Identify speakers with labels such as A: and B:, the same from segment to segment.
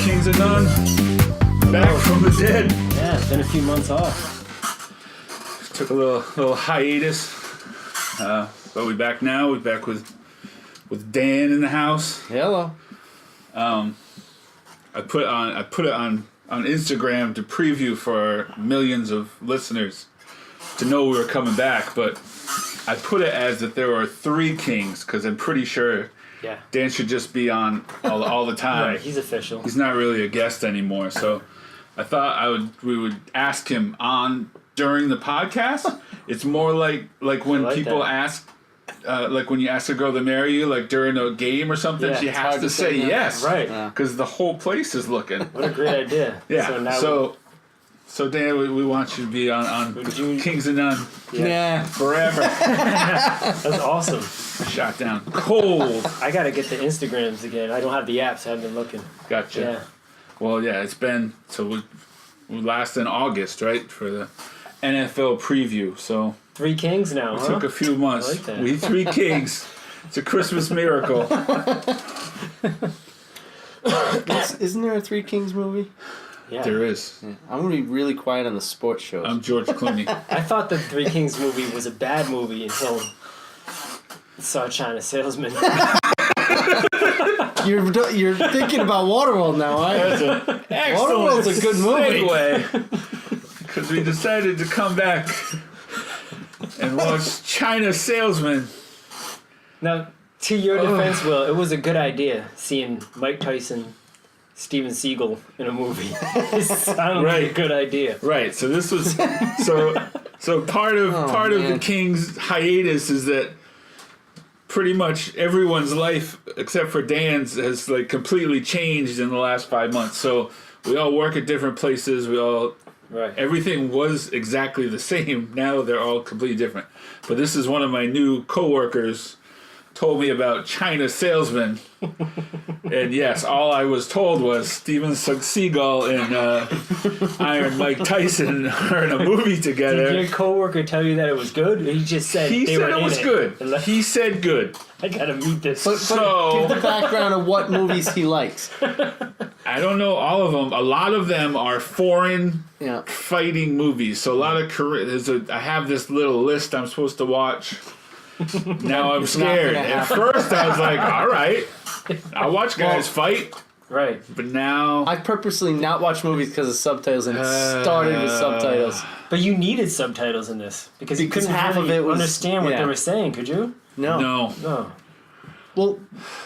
A: Kings of None, back from the dead.
B: Yeah, it's been a few months off.
A: Took a little hiatus, but we're back now. We're back with Dan in the house.
C: Hello.
A: I put it on Instagram to preview for millions of listeners to know we were coming back, but I put it as that there are 3 kings because I'm pretty sure Dan should just be on all the time.
B: Right, he's official.
A: He's not really a guest anymore, so I thought we would ask him on during the podcast. It's more like when people ask, like when you ask a girl to marry you, like during a game or something, she has to say yes,
B: right?
A: Because the whole place is looking.
B: What a great idea!
A: Yeah. So Dan, we want you to be on Kings of None.
C: Yeah.
A: Forever.
B: That's awesome.
A: Shot down cold.
B: I gotta get the Instagrams again. I don't have the app, so I haven't been looking.
A: Gotcha.
B: Yeah.
A: Well, yeah, it's been we last in August, right, for the NFL preview. So
B: 3 kings now.
A: It took a few months.
B: I like that.
A: We 3 kings. It's a Christmas miracle.
C: Isn't there a Three Kings movie?
B: Yeah.
A: There is.
C: Yeah. I'm going to be really quiet on the sports shows.
A: I'm George Clooney.
B: I thought the Three Kings movie was a bad movie until I saw China Salesman.
C: You're thinking about Waterworld now, right?
A: That's an excellent
C: Waterworld's a good movie.
A: Because we decided to come back and watch China Salesman.
B: Now, to your defense, Will, it was a good idea seeing Mike Tyson, Steven Seagal in a movie. It sounded like a good idea.
A: Right. So this was so part of the King's hiatus is that pretty much everyone's life except for Dan's has like completely changed in the last 5 months. So we all work at different places. Everything was exactly the same. Now they're all completely different. But this is one of my new coworkers told me about China Salesman. And yes, all I was told was Steven Seagal and Iron Mike Tyson are in a movie together.
B: Did your coworker tell you that it was good? Or he just said
A: He
B: they
A: said
B: were
A: it was good. He said good.
B: I gotta meet this.
C: But give the background of what movies he likes.
A: I don't know all of them. A lot of them are foreign fighting movies. So a lot of I have this little list I'm supposed to watch. Now I'm scared. At first I was like, all right, I'll watch guys fight.
B: Right.
A: But now
C: I purposely not watch movies because of subtitles and started with subtitles.
B: But you needed subtitles in this because you couldn't
C: half of it was
B: understand what they were saying, could you?
A: No.
C: Well,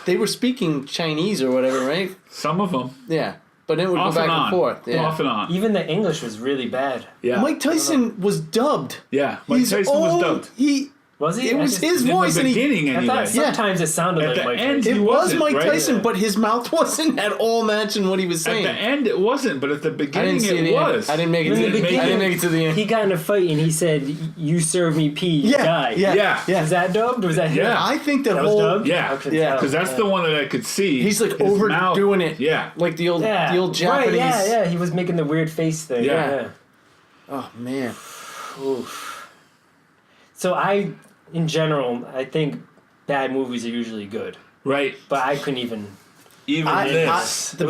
C: they were speaking Chinese or whatever, right?
A: Some of them.
C: Yeah. But it would go back and forth. Yeah.
A: Off and on.
B: Even the English was really bad.
A: Yeah.
C: Mike Tyson was dubbed.
A: Yeah. Mike Tyson was dubbed.
B: Was he?
C: It was his voice.
A: In the beginning,
B: I thought sometimes it sounded like Mike Tyson.
C: It was Mike Tyson, but his mouth wasn't at all matching what he was saying.
A: At the end, it wasn't, but at the beginning, it was.
C: I didn't make it to the beginning. I didn't make it to the end.
B: He got in a fight and he said, "You serve me pee, you die."
A: Yeah.
B: Was that dubbed? Or was that him?
A: Yeah.
C: I think
B: that was dubbed?
A: Yeah, because that's the one that I could see.
C: He's like overdoing it.
A: Yeah,
C: like the old Japanese.
B: Right, yeah. He was making the weird face thing. Yeah.
C: Oh man.
B: Oof. So in general, I think bad movies are usually good.
A: Right.
B: But I couldn't even.
C: The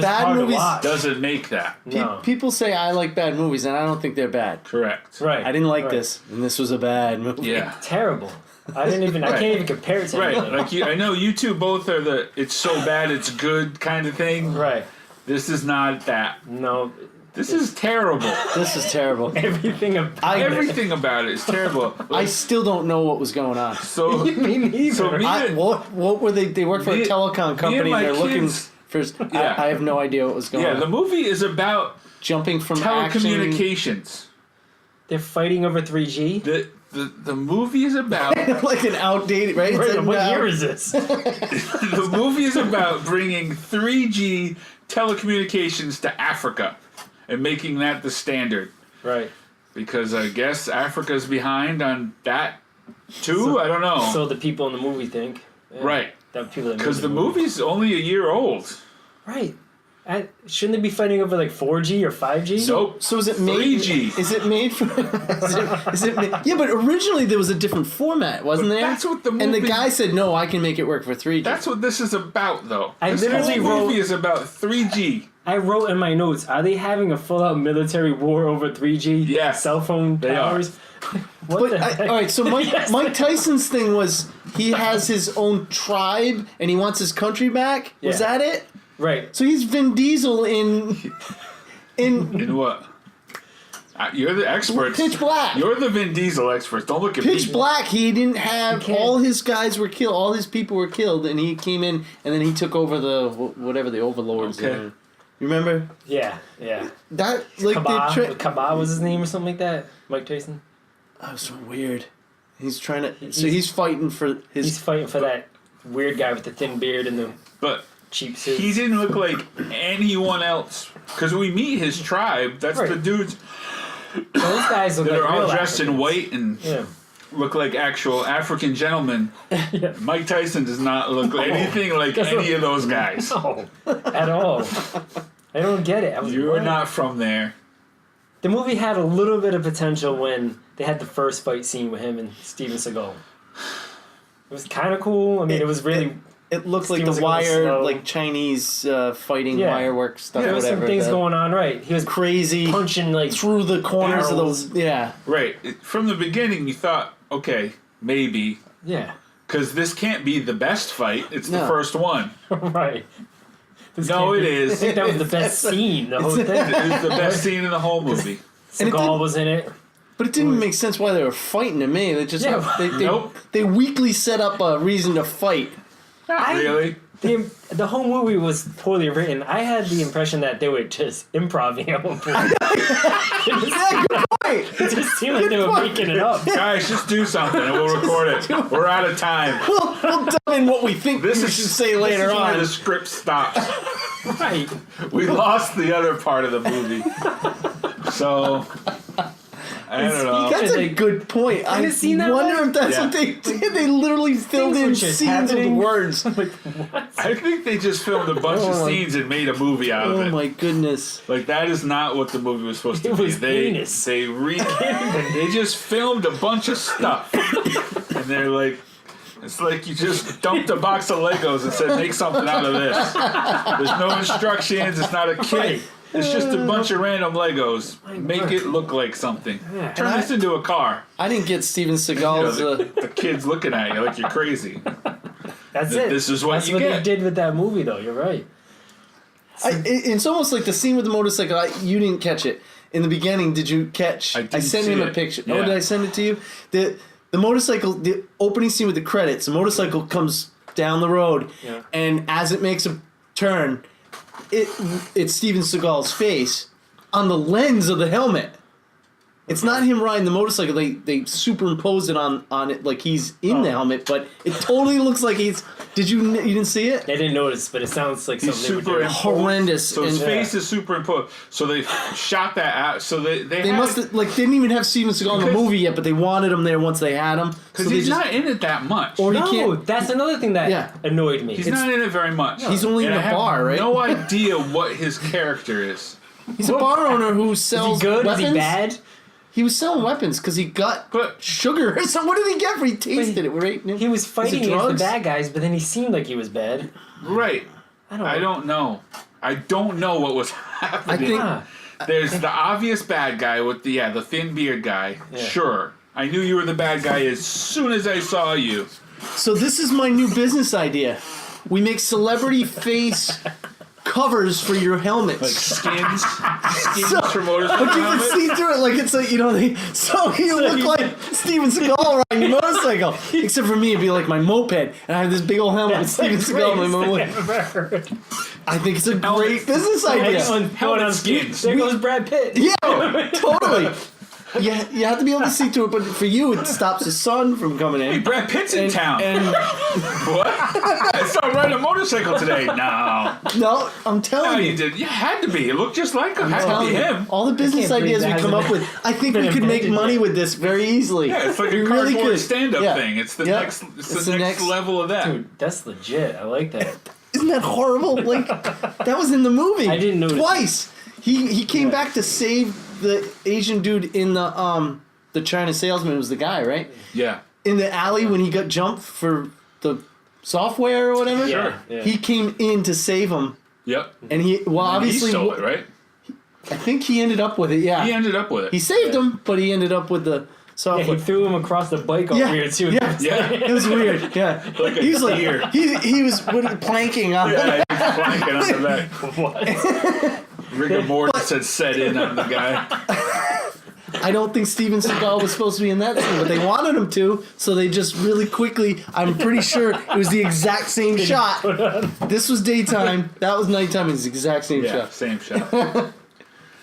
C: bad movies
A: doesn't make that.
B: No.
C: People say I like bad movies, and I don't think they're bad.
A: Correct.
B: Right.
C: I didn't like this, and this was a bad movie.
A: Yeah.
B: Terrible. I can't even compare it to anything.
A: Right. Like I know you two both are the it's so bad it's good kind of thing.
B: Right.
A: This is not that.
B: No.
A: This is terrible.
C: This is terrible.
B: Everything
A: about it is terrible. Like,
C: I still don't know what was going on.
A: So
B: me neither.
A: So
C: what were they? They work for a telecom company. And they're looking for. I have no idea what was going on.
A: Yeah, the movie is about
C: jumping from
A: telecommunications.
B: They're fighting over 3G.
A: The movie is about
C: like an outdated, right?
B: What year is this?
A: The movie is about bringing 3G telecommunications to Africa and making that the standard.
B: Right.
A: Because I guess Africa's behind on that too. I don't know.
B: So the people in the movie think. Yeah,
A: right.
B: Because
A: the movie's only a year old.
B: Right. Shouldn't they be fighting over like 4G or 5G?
C: So is it made?
A: 3G.
C: Is it made for? Yeah, but originally there was a different format, wasn't there?
A: That's what the movie.
C: And the guy said, "No, I can make it work for 3G."
A: That's what this is about, though.
B: This
A: movie is about 3G.
B: I wrote in my notes, are they having a full-out military war over 3G cell phone towers?
C: All right, so Mike Tyson's thing was he has his own tribe and he wants his country back. Yeah. Was that it?
B: Right.
C: So he's Vin Diesel in
A: what? You're the experts.
C: Pitch Black.
A: You're the Vin Diesel experts. Don't look at
C: Pitch
A: me.
C: Black. He didn't have all his guys were killed. All his people were killed, and he came in and then he took over the whatever the overlords.
A: Okay.
C: You remember?
B: Yeah.
C: That like
B: Kaba was his name or something like that. Mike Tyson.
C: That was so weird. He's trying to. So he's fighting for his.
B: He's fighting for that weird guy with the thin beard and the cheap suit.
A: He didn't look like anyone else because we meet his tribe. That's the dudes.
B: Those guys look
A: that
B: like
A: are all
B: real
A: dressed in white and look like actual African gentlemen. Mike Tyson does not look anything like any of those guys.
B: No, at all. I don't get it.
A: You're not from there.
B: The movie had a little bit of potential when they had the first fight scene with him and Steven Seagal. It was kind of cool. I mean, it was really...
C: It looked like the wire, like Chinese fighting wire stuff.
B: Yeah, there was some things going on, right? He was
C: crazy,
B: punching like
C: through the corners
B: barrels.
C: of those. Yeah,
A: right. From the beginning, you thought, okay, maybe.
B: Yeah.
A: Because this can't be the best fight. It's the first one.
B: Right.
A: It is.
B: I think that was the best scene. The whole thing.
A: It was the best scene in the whole movie.
B: Seagal was in it.
C: But it didn't make sense why they were fighting to me. They just
A: nope.
C: They weakly set up a reason to fight.
A: Not really.
B: The whole movie was poorly written. I had the impression that they were just improvising at one point. It just seemed like they were making it up.
A: Guys, just do something and we'll record it. We're out of time.
C: We'll dump in what we think we should say later on.
A: Where the script stops.
B: Right.
A: We lost the other part of the movie. So... I don't know.
C: That's a good point. I wonder if that's what they did. They literally filled in scenes with words.
B: Like, what?
A: I think they just filmed a bunch of scenes and made a movie out of it.
C: Oh my goodness!
A: Like that is not what the movie was supposed to be.
B: Was
A: they just filmed a bunch of stuff, and they're like, it's like you just dumped a box of Legos and said, make something out of this. There's no instructions. It's not a kit.
B: Right.
A: It's just a bunch of random Legos. Make it look like something. Turn this into a car.
C: I didn't get Steven Seagal's...
A: the kid's looking at you like you're crazy.
B: That's it.
A: This is what
B: That's
A: you
B: what
A: get.
B: they did with that movie, though. You're right.
C: It's almost like the scene with the motorcycle. You didn't catch it. In the beginning, did you catch... I sent him a picture. Yeah. Oh, did I send it to you? The motorcycle, the opening scene with the credits, the motorcycle comes down the road, and as it makes a turn... It's Steven Seagal's face on the lens of the helmet. It's not him riding the motorcycle. They superimpose it on it like he's in the helmet, but it totally looks like he's. You didn't see it?
B: I didn't notice, but it sounds like
A: he's
B: something
A: super
C: horrendous.
A: So his face is superimposed. So they shot that out. So they
C: must have, they didn't even have Steven Seagal in the movie yet, but they wanted him there once they had him.
A: Because he's not in it that much.
B: Or that's another thing that annoyed me.
A: He's not in it very much.
C: He's only in a bar, right?
A: No idea what his character is.
C: He's a bar owner who sells
B: Is he good?
C: weapons.
B: Is he bad?
C: He was selling weapons because he got sugar. So what did he get for he tasted it? Right?
B: He was fighting against the bad guys, but then he seemed like he was bad.
A: Right. I don't know. I don't know what was happening.
C: I think
A: there's the obvious bad guy with the thin beard guy. Yeah. Sure. I knew you were the bad guy as soon as I saw you.
C: So this is my new business idea. We make celebrity face covers for your helmets.
A: Like skins for motorcycle
C: but you can see through it like it's like, so you look like Steven Seagal riding a motorcycle. Except for me, it'd be like my moped, and I have this big old helmet with Steven Seagal on my moped. I think it's a great business idea.
A: Helmet skins.
B: There goes Brad Pitt.
C: Yeah, totally. Yeah, you have to be able to see through it, but for you, it stops the sun from coming in.
A: Hey, Brad Pitt's in town. What? I saw him riding a motorcycle today. No,
C: I'm telling you.
A: You did. You had to be. It looked just like him. Had to be him.
C: All the business ideas we come up with, I think we could make money with this very easily.
A: Yeah, it's like a cardboard stand-up thing. It's the next. It's the next level of that.
B: Dude, that's legit. I like that.
C: Isn't that horrible? Like that was in the movie.
B: I didn't know
C: twice. He came back to save the Asian dude in the China Salesman was the guy, right?
A: Yeah.
C: In the alley when he got jumped for the software or whatever.
B: Yeah.
C: He came in to save him
A: Yep.
C: And he obviously
A: he stole it, right?
C: I think he ended up with it. Yeah,
A: He ended up with it.
C: he saved him, but he ended up with the software.
B: Yeah, he threw him across the bike all weird too.
C: Yeah,
A: Yeah.
C: it was weird. Yeah,
A: Like a
C: he was like
A: deer.
C: he was planking on.
A: Yeah, he's flanking on the back.
B: What?
A: Rigor mortis had set in on the guy.
C: I don't think Steven Seagal was supposed to be in that scene, but they wanted him to, so they just really quickly. I'm pretty sure it was the exact same shot. This was daytime. That was nighttime. It was the exact same shot.
A: Same shot.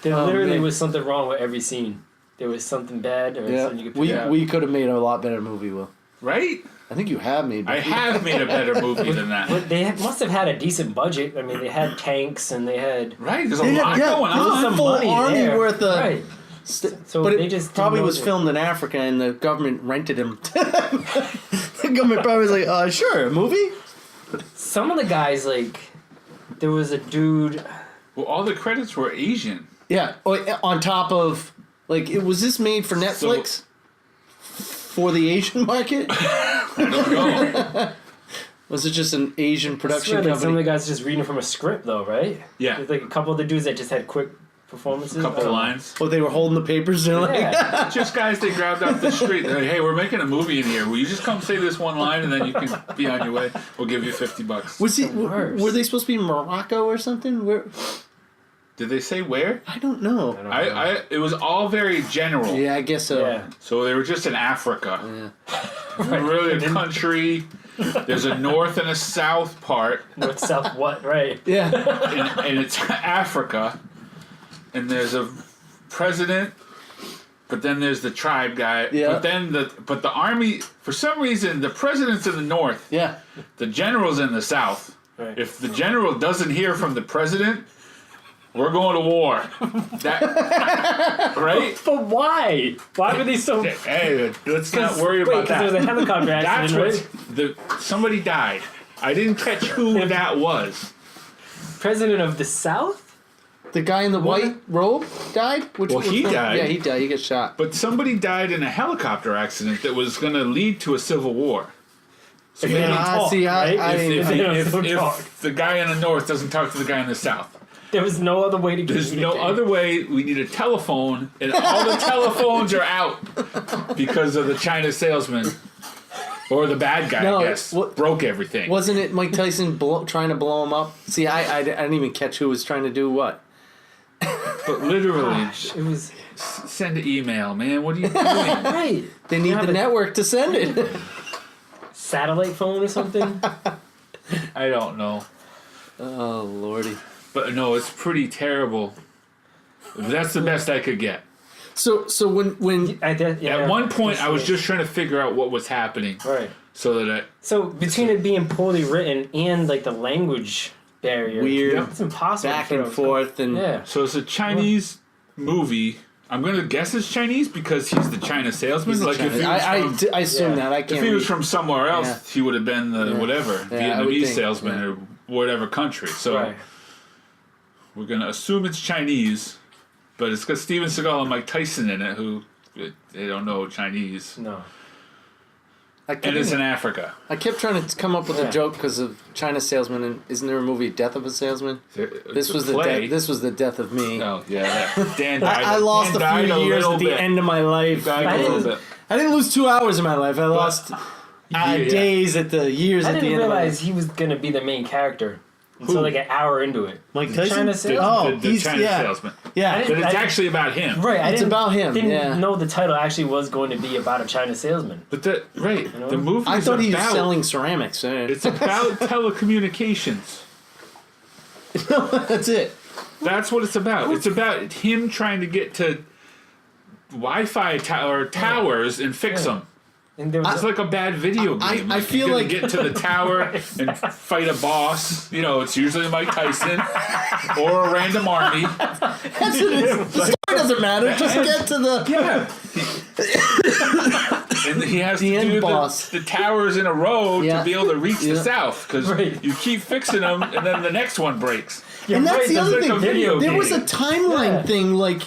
B: There literally
C: man.
B: was something wrong with every scene. There was something bad, or
C: Yeah,
B: something you could pick out.
C: we could have made a lot better movie, Will.
A: Right?
C: I think you have made.
A: I have made a better movie than that.
B: But they must have had a decent budget. I mean, they had tanks and they had.
A: Right? There's a
C: They
A: lot
C: had,
A: going
C: there was
A: on.
C: a full
B: money
C: army
B: there.
C: worth of.
B: Right. So
C: but
B: they
C: it
B: just
C: probably
B: didn't
C: was
B: know
C: filmed in Africa, and the government rented him. The government probably was like, "Sure, a movie."
B: Some of the guys, like, there was a dude.
A: Well, all the credits were Asian.
C: Yeah. Oh, on top of was this made for Netflix for the Asian market?
A: I don't know.
C: Was it just an Asian
B: I
C: production
B: swear that
C: company?
B: some of the guys just reading from a script, though, right?
A: Yeah.
B: There's like a couple of the dudes that just had quick performances.
A: A couple
B: I don't know.
A: lines.
C: Oh, they were holding the papers. They're like,
B: Yeah.
A: Just guys they grabbed off the street. They're like, hey, we're making a movie in here. Will you just come say this one line and then you can be on your way? We'll give you $50.
C: was he?
B: the worst.
C: Were they supposed to be in Morocco or something? Where?
A: Did they say where?
C: I don't know.
B: I don't know.
A: It was all very general.
C: Yeah, I guess so.
B: Yeah.
A: So they were just in Africa.
C: Yeah.
A: Really a country. There's a north and a south part,
B: North, south, what? Right.
C: Yeah.
A: and it's Africa. And there's a president, but then there's the tribe guy.
C: Yeah.
A: But the army, for some reason, the president's in the north.
C: Yeah.
A: The general's in the south.
B: Right.
A: If the general doesn't hear from the president, we're going to war. Right?
B: But why? Why were they so?
A: Hey, let's not worry about that.
B: There's a helicopter
A: That's
B: accident,
A: what somebody died. I didn't catch who that was.
B: President of the South?
C: The guy in the white robe died? Which
A: He
C: one?
A: died.
C: Yeah, he died. He got shot.
A: But somebody died in a helicopter accident that was going to lead to a civil war. So
B: If they don't talk, right?
A: if the guy in the north doesn't talk to the guy in the south,
B: There was no other way to
A: there's no
B: communicate.
A: other way. We need a telephone, and all the telephones are out because of the China salesman or the bad guy.
C: No,
A: I guess broke everything.
C: Wasn't it Mike Tyson trying to blow him up? See, I didn't even catch who was trying to do what.
A: But literally,
B: Gosh, it was
A: send an email, man. What are you doing?
B: right.
C: They need
B: Yeah,
C: the
B: but-
C: network to send it.
B: Satellite phone or something.
A: I don't know.
C: Oh, lordy.
A: But no, it's pretty terrible. That's the best I could get.
C: So when
A: At one point, I was just trying to figure out what was happening,
B: right.
A: so that
B: So between it being poorly written and like the language barrier,
C: Weird.
B: it's impossible.
C: back
B: for
C: and
B: them.
C: forth and
B: Yeah.
A: so it's a Chinese movie. I'm gonna guess it's Chinese because he's the China salesman.
C: He's
A: Like
C: China.
A: if he was from,
C: I assume
B: Yeah.
C: that. I can't
A: if he was
C: read.
A: from somewhere else,
C: Yeah.
A: he would have been the whatever
C: Yeah, I would
A: Vietnamese
C: think,
A: salesman
C: yeah.
A: or whatever country. So
B: Right.
A: we're gonna assume it's Chinese, but it's got Steven Seagal and Mike Tyson in it, who they don't know Chinese,
B: No.
A: and it's in Africa.
C: I kept trying to come up with
B: Yeah.
C: a joke because of China Salesman, and isn't there a movie Death of a Salesman? This was the
A: play.
C: this was the death of me.
A: Oh yeah, Dan died.
C: I lost
A: Dan
C: a
A: died
C: few years
A: little
C: at the
A: bit.
C: end of my life.
A: Died
B: I
A: a little
B: didn't-
A: bit.
C: I didn't lose 2 hours of my life. I lost
A: Yeah.
C: days at the years
B: I
C: at the
B: didn't
C: end of my
B: realize
C: life.
B: he was gonna be the main character until
A: Who?
B: like an hour into it.
C: Mike Tyson?
B: China
A: The,
B: salesman.
C: Oh,
A: the
C: he's-
A: China
C: yeah.
A: salesman.
C: Yeah.
B: I
A: But
B: didn't-
A: it's actually about him.
B: Right, I
C: It's
B: didn't,
C: about him,
B: Didn't
C: yeah.
B: know the title actually was going to be about a China salesman.
A: But the
B: know?
A: the movie.
C: I thought he was
A: about,
C: selling ceramics.
A: It's about telecommunications.
C: That's it.
A: That's what it's about. It's about him trying to get to Wi-Fi towers and fix them.
B: And there was
A: It's like a bad video game.
C: I feel
A: you
C: like-
A: get to the tower and fight a boss. You know, it's usually Mike Tyson or a random army.
C: That's it. The story doesn't matter. Just get to the.
A: Yeah. And he has
C: The
A: to
C: end
A: do
C: boss.
A: the towers in a row
C: Yeah.
A: to be able to reach the
C: Yeah.
A: south because
B: Right.
A: you keep fixing them and then the next one breaks.
C: And that's the
B: there's
C: other
A: like a
C: thing.
A: video
C: There was a
A: game.
C: timeline
B: Yeah.
C: thing. Like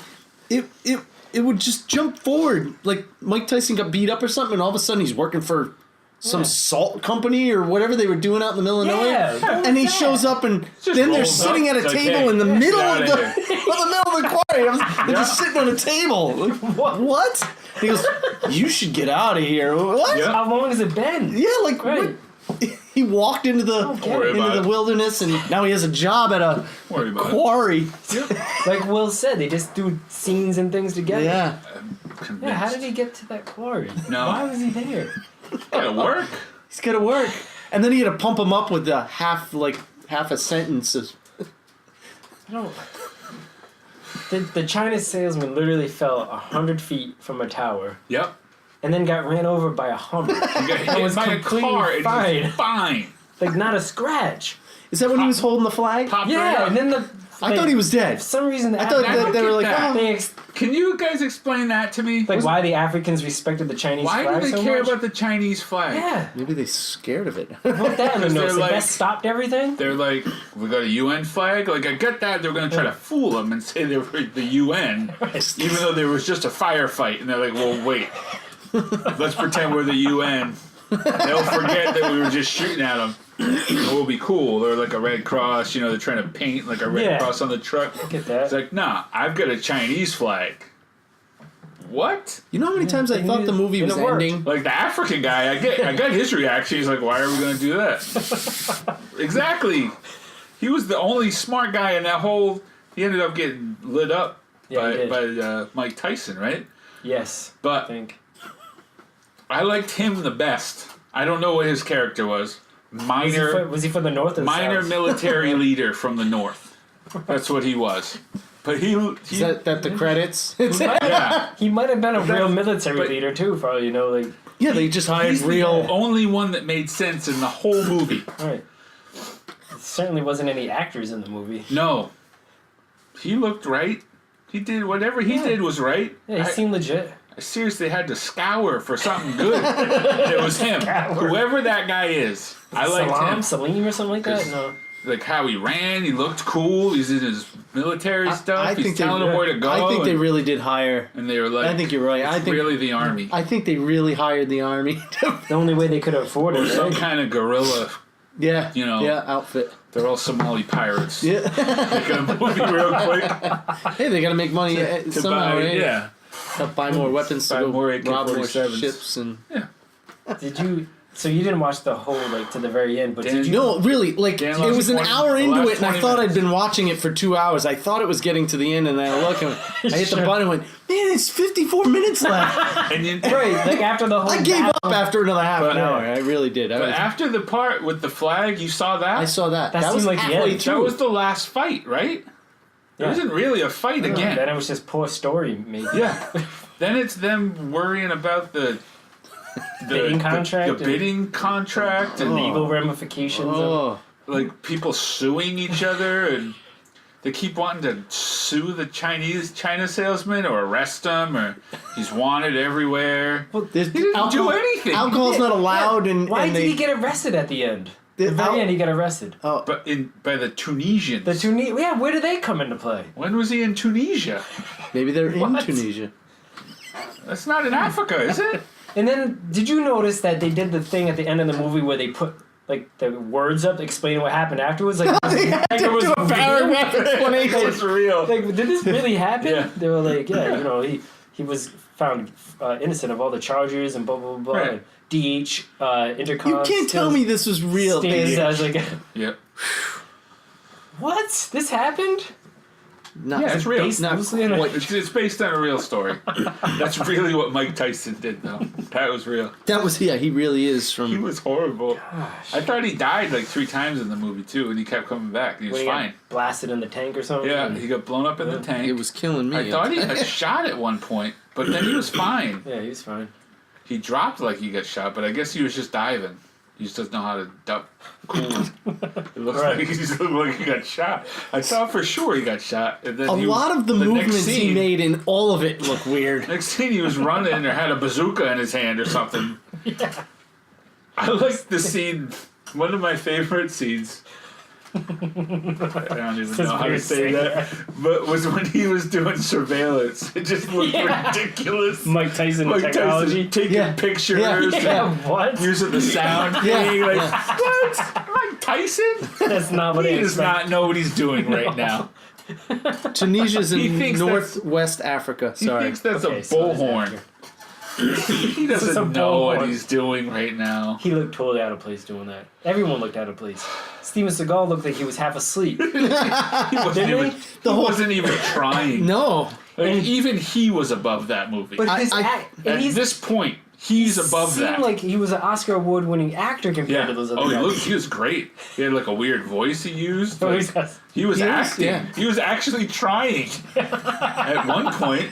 C: it would just jump forward. Like Mike Tyson got beat up or something, and all of a sudden he's working for some salt company or whatever they were doing out in the middle of nowhere. And he shows up, and then they're sitting at a table in the middle of the quarry. They're just sitting on a table. Like, what? He goes, "You should get out of here." What?
B: Yeah. How long has it been?
C: Yeah, like what? He walked into the wilderness, and now he has a job at a quarry.
B: Like Will said, they just do scenes and things together.
C: Yeah.
B: Yeah. How did he get to that quarry?
A: No.
B: Why was he there?
A: Gotta work.
C: He's gotta work, and then he had to pump him up with half a sentence.
B: I don't. The China salesman literally fell 100 feet from a tower.
A: Yep.
B: And then got ran over by a Hummer.
A: He got hit by a car and was fine.
B: Like, not a scratch.
C: Is that when he was holding the flag?
B: Yeah, and then
C: I thought he was dead.
B: For some reason,
C: I thought they were like,
A: can you guys explain that to me?
B: Like, why the Africans respected the Chinese flag so much?
A: Why do they care about the Chinese flag?
B: Yeah.
C: Maybe they're scared of it.
B: Put that in the notes. Like, that stopped everything?
A: They're like, we got a UN flag? Like, I get that. They're going to try to fool them and say they were the UN, even though there was just a firefight. And they're like, well, wait. Let's pretend we're the UN. They'll forget that we were just shooting at them. We'll be cool. They're like a Red Cross, they're trying to paint like a Red Cross on the truck.
B: I get that.
A: It's like, nah, I've got a Chinese flag. What?
C: You know how many times I thought the movie was ending?
A: Like the African guy, I got his reaction. He's like, why are we going to do that? Exactly. He was the only smart guy in that whole... He ended up getting lit up by Mike Tyson, right?
B: Yes.
A: But
B: I think.
A: I liked him the best. I don't know what his character was.
B: Was he from the north or the
A: minor
B: south?
A: Military leader from the north. That's what he was. But he
C: is that the credits?
A: Yeah.
B: He might have been a real military leader too, for all you know. Like,
C: yeah, they just hired
A: he's
C: real.
A: The only one that made sense in the whole movie.
B: Right. There certainly wasn't any actors in the movie.
A: No. He looked right. He did whatever he did was right.
B: Yeah, he seemed legit.
A: I seriously had to scour for something good. It was him. Whoever that guy is. I liked him.
B: Salim or something like that? No.
A: Like how he ran, he looked cool. He's in his military stuff. He's telling them where to go.
C: I think they really did hire.
A: And they were like,
C: I think you're right. I think
A: really the army.
C: I think they really hired the army.
B: The only way they could afford it.
A: Or some kind of guerrilla.
C: Yeah.
A: Yeah,
C: outfit.
A: They're all Somali pirates.
C: Yeah.
A: Making a movie real quick.
C: Hey, they got to make money somehow,
A: buy,
C: right?
A: Yeah.
C: Buy more weapons to
A: more
C: rob more
A: AK-47s.
C: ships and.
A: Yeah.
B: Did you? So you didn't watch the whole to the very end, but did you?
C: No, really. Like it was an hour into it, and I thought I'd been watching it for 2 hours. I thought it was getting to the end, and then I look, and I hit the button, and went, man, it's 54 minutes left.
A: And
B: right, like after the whole.
C: I gave up after another half an hour. I really did.
A: But after the part with the flag, you saw that?
C: I saw that.
B: That
C: was
B: seemed like
C: halfway through.
A: That was the last fight, right? There wasn't really a fight again.
B: Then it was just poor story, maybe.
A: Yeah. Then it's them worrying about the
B: bidding contract,
A: the bidding contract, and
B: legal ramifications. Of,
A: like people suing each other, and they keep wanting to sue the China salesman or arrest him, or he's wanted everywhere.
C: Well,
A: he didn't do anything.
C: Alcohol's not allowed, and
B: why did he get arrested at the end? The very end, he got arrested.
C: Oh,
A: but by the Tunisians.
B: Yeah, where do they come into play?
A: When was he in Tunisia?
C: Maybe they're in Tunisia.
A: That's not in Africa, is it?
B: And then, did you notice that they did the thing at the end of the movie where they put like the words up explaining what happened afterwards? Like,
C: it was a paragraph explanation.
A: It's real.
B: Like, did this really happen?
A: Yeah.
B: They were like, he was found innocent of all the charges and blah blah blah.
A: Right.
B: DH intercom.
C: You can't tell me this was real.
B: I was like,
A: yep.
B: What? This happened?
A: Yeah, it's real.
B: It's
A: based on a real story. That's really what Mike Tyson did, though. That was real.
C: That was, he really is from...
A: He was horrible.
B: Gosh.
A: I thought he died like 3 times in the movie, too, and he kept coming back. He was fine.
B: Blasted in the tank or something?
A: Yeah, he got blown up in the tank.
C: It was killing me.
A: I thought he got shot at one point, but then he was fine.
B: Yeah, he was fine.
A: He dropped like he got shot, but I guess he was just diving. He just doesn't know how to duck cool. It looks like he just looked like he got shot. I thought for sure he got shot. And then
C: a lot of the movements he made in all of it look weird.
A: Next scene he was running or had a bazooka in his hand or something.
B: Yeah.
A: I like the scene, one of my favorite scenes I don't even know how to say that. But was when he was doing surveillance. It just looked ridiculous.
B: Mike Tyson technology.
A: Taking pictures.
B: What?
A: Using the sound thing. Like, what? Mike Tyson?
B: That's not what
A: he does not know what he's doing right now.
C: Tunisia's in northwest Africa. Sorry.
A: He thinks that's a bullhorn. He doesn't know what he's doing right now.
B: He looked totally out of place doing that. Everyone looked out of place. Steven Seagal looked like he was half asleep.
A: He wasn't even trying.
C: No.
A: Like, even he was above that movie.
B: But
A: at this point, he's above that.
B: Seemed like he was an Oscar award-winning actor compared to those other guys.
A: He was great. He had like a weird voice he used.
B: Oh,
A: Like, he was acting. He was actually trying. At one point,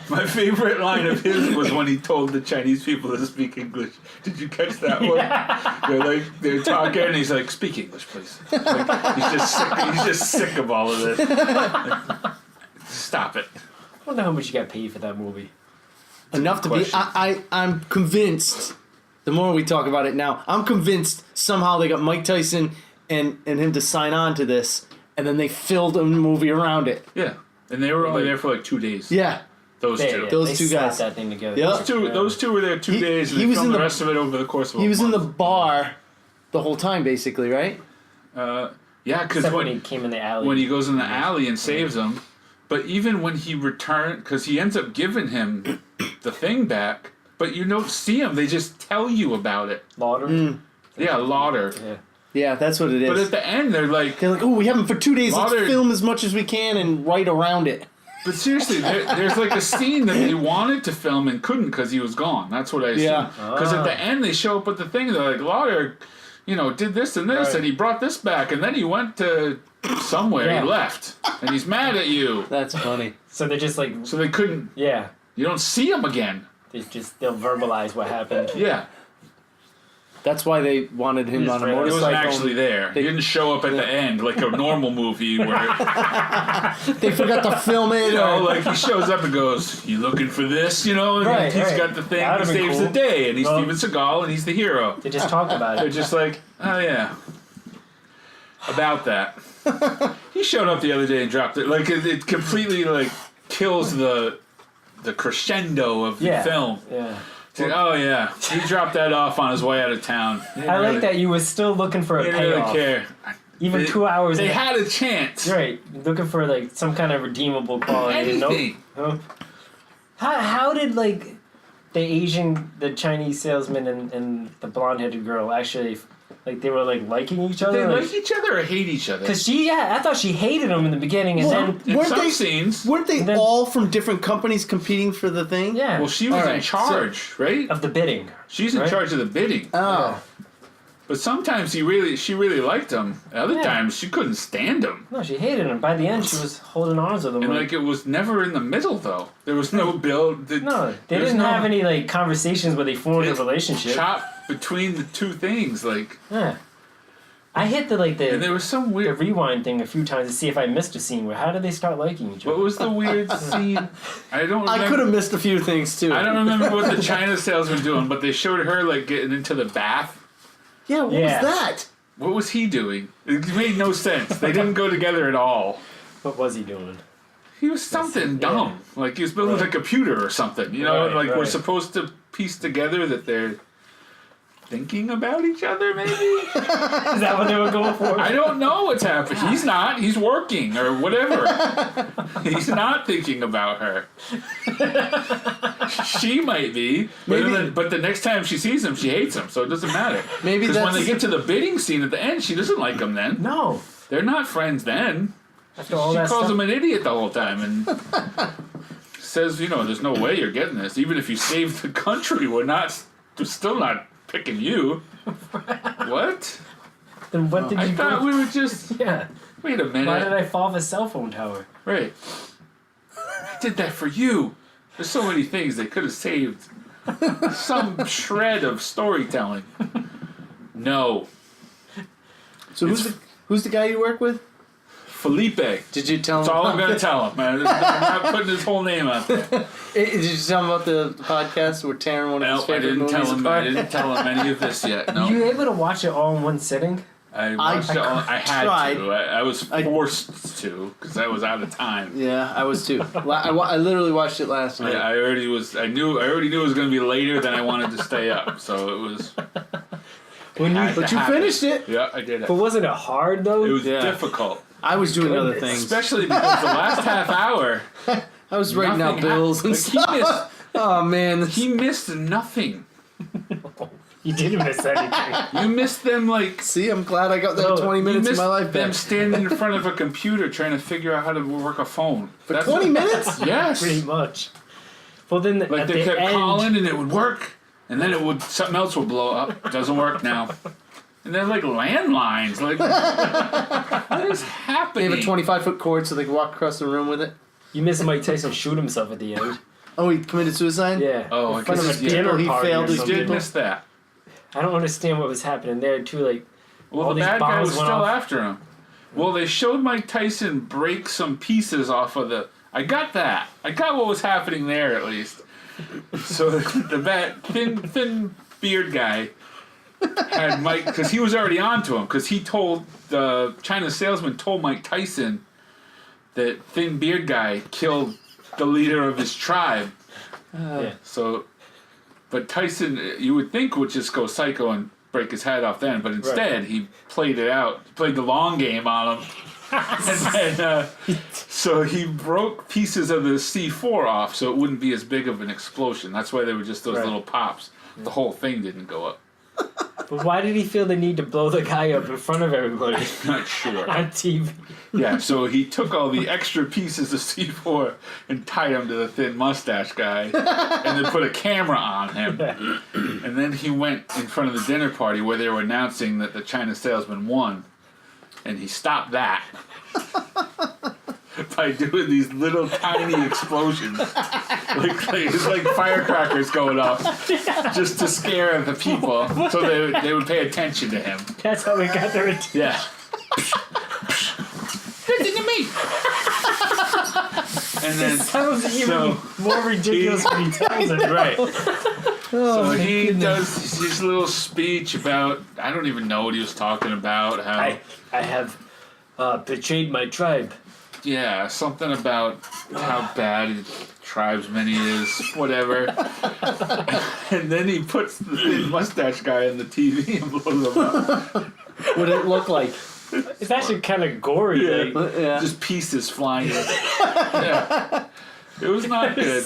A: my favorite line of his was when he told the Chinese people to speak English. Did you catch that one? They're talking, and he's like, "Speak English, please." Like, he's just sick of all of this. Like, stop it.
B: I wonder how much you got paid for that movie.
C: Enough to be. I'm convinced. The more we talk about it now, I'm convinced somehow they got Mike Tyson and him to sign on to this, and then they filled a movie around it.
A: Yeah, and they were only there for like 2 days.
C: Yeah,
A: those two.
C: Yeah, those two guys.
B: That thing together.
C: Yep.
A: Those two were there 2 days, and they filmed the rest of it over the course of a month.
C: He was in the bar the whole time, basically, right?
A: Yeah, because
B: when he came in the alley.
A: When he goes in the alley and saves him, but even when he returned, because he ends up giving him the thing back, but you don't see him. They just tell you about it.
B: Lauder?
A: Yeah, Lauder.
C: Yeah, that's what it is.
A: But at the end, they're like,
C: oh, we have him for 2 days.
A: Lauder,
C: let's film as much as we can and write around it.
A: But seriously, there's like a scene that they wanted to film and couldn't because he was gone. That's what I assume.
C: Yeah.
A: Because at the end, they show up with the thing. They're like, Lauder, did this and this, and he brought this back, and then he went to somewhere. He left, and he's mad at you.
C: That's funny.
B: So they're just like...
A: So they couldn't...
B: Yeah.
A: You don't see him again.
B: They'll verbalize what happened.
A: Yeah.
C: That's why they wanted him on a motorcycle.
A: He wasn't actually there. He didn't show up at the end like a normal movie where...
C: They forgot to film it.
A: Like he shows up and goes, "You looking for this?" And he's got the thing, he saves the day, and he's Steven Seagal, and he's the hero.
B: They just talked about it.
A: They're just like, oh yeah. About that. He showed up the other day and dropped it. Like, it completely, like, kills the crescendo of the film.
B: Yeah.
A: Like, oh yeah, he dropped that off on his way out of town.
B: I like that you were still looking for a payoff.
A: Didn't really care.
B: Even 2 hours.
A: They had a chance.
B: Right, looking for like some kind of redeemable quality.
A: Anything.
B: Nope. How did like the Chinese salesman and the blonde-headed girl actually like they were like liking each other?
A: They like each other or hate each other?
B: Because I thought she hated him in the beginning, and then
A: in some scenes,
C: weren't they all from different companies competing for the thing?
B: Yeah.
A: Well, she was in charge, right?
B: Of the bidding.
A: She's in charge of the bidding.
C: Oh.
A: Yeah. But sometimes she really liked him. Other times she couldn't stand him.
B: No, she hated him. By the end, she was holding arms with him.
A: And like it was never in the middle though. There was no build.
B: No, they didn't have any like conversations where they formed a relationship.
A: Chop between the two things, like.
B: Yeah. I hit the
A: And there was some weird
B: rewind thing a few times to see if I missed a scene where how did they start liking each other?
A: What was the weird scene? I don't remember.
C: I could have missed a few things too.
A: I don't remember what the China sales were doing, but they showed her like getting into the bath.
C: Yeah, what was that?
A: What was he doing? It made no sense. They didn't go together at all.
B: What was he doing?
A: He was something dumb. Like he was building a computer or something. We're supposed to piece together that they're thinking about each other, maybe?
B: Is that what they were going for?
A: I don't know what's happening. He's not. He's working or whatever. He's not thinking about her. She might be. But the next time she sees him, she hates him, so it doesn't matter. Maybe because when they get to the bidding scene at the end, she doesn't like him then.
B: No.
A: They're not friends then.
B: After all
A: she
B: that
A: calls
B: stuff?
A: him an idiot the whole time and says, there's no way you're getting this. Even if you save the country, we're still not picking you. What?
B: Then what did you
A: I thought we were just...
B: Yeah.
A: Wait a minute.
B: Why did I fall off a cell phone tower?
A: Right. I did that for you. There's so many things they could have saved. Some shred of storytelling. No.
C: So who's the guy you work with?
A: Felipe.
C: Did you tell him?
A: That's all I'm going to tell him, man. I'm not putting his whole name out there.
C: Did you tell him about the podcast where tearing one of his favorite movies apart?
A: I didn't tell him any of this yet. No.
B: Were you able to watch it all in one sitting?
A: I watched it. I had
C: tried.
A: to. I was forced to because I was out of time.
C: Yeah, I was too. I literally watched it last night.
A: I already knew it was going to be later than I wanted to stay up. So it was.
C: But you finished it.
A: Yeah, I did it.
B: But wasn't it hard though?
A: It was difficult.
C: I was doing other things.
A: Especially because the last half hour.
C: I was writing out bills and stuff. Oh man,
A: he missed nothing.
B: You didn't miss anything.
A: You missed them like.
C: See, I'm glad I got that 20 minutes of my life back.
A: Them standing in front of a computer trying to figure out how to work a phone.
C: For 20 minutes?
A: Yes.
B: Pretty much. Well, then
A: like they kept calling and it would work, and then something else would blow up. It doesn't work now. And they're like landlines. Like, what is happening?
C: They have a 25-foot cord so they can walk across the room with it.
B: You missed Mike Tyson shoot himself at the end.
C: Oh, he committed suicide?
B: Yeah.
A: Oh, I guess
B: his dinner
C: he
B: party
C: failed his
A: did miss that.
B: I don't understand what was happening there too. Like,
A: well, the bad guy was still after him. Well, they showed Mike Tyson break some pieces off of the. I got that. I got what was happening there at least. So the thin beard guy had Mike because he was already onto him because he told the China salesman told Mike Tyson that thin beard guy killed the leader of his tribe.
B: Yeah.
A: So. But Tyson, you would think, would just go psycho and break his head off then, but instead he played it out, played the long game on him. And then, so he broke pieces of the C4 off so it wouldn't be as big of an explosion. That's why they were just those little pops. The whole thing didn't go up.
B: But why did he feel the need to blow the guy up in front of everybody?
A: Not sure.
B: On TV.
A: Yeah, so he took all the extra pieces of C4 and tied them to the thin mustache guy and then put a camera on him. And then he went in front of the dinner party where they were announcing that the China salesman won. And he stopped that by doing these little tiny explosions. It's like firecrackers going off just to scare the people so they would pay attention to him.
B: That's how we got their attention.
A: Yeah. Listen to me. And then
B: It sounds even more ridiculous when he tells it.
A: Right. So he does his little speech about, I don't even know what he was talking about. How
B: I have betrayed my tribe.
A: Yeah, something about how bad tribesman he is, whatever. And then he puts the thin mustache guy on the TV and blows him up.
C: What did it look like?
B: It's actually kind of gory.
A: Yeah.
B: Like,
A: Just pieces flying. Yeah. It was not good.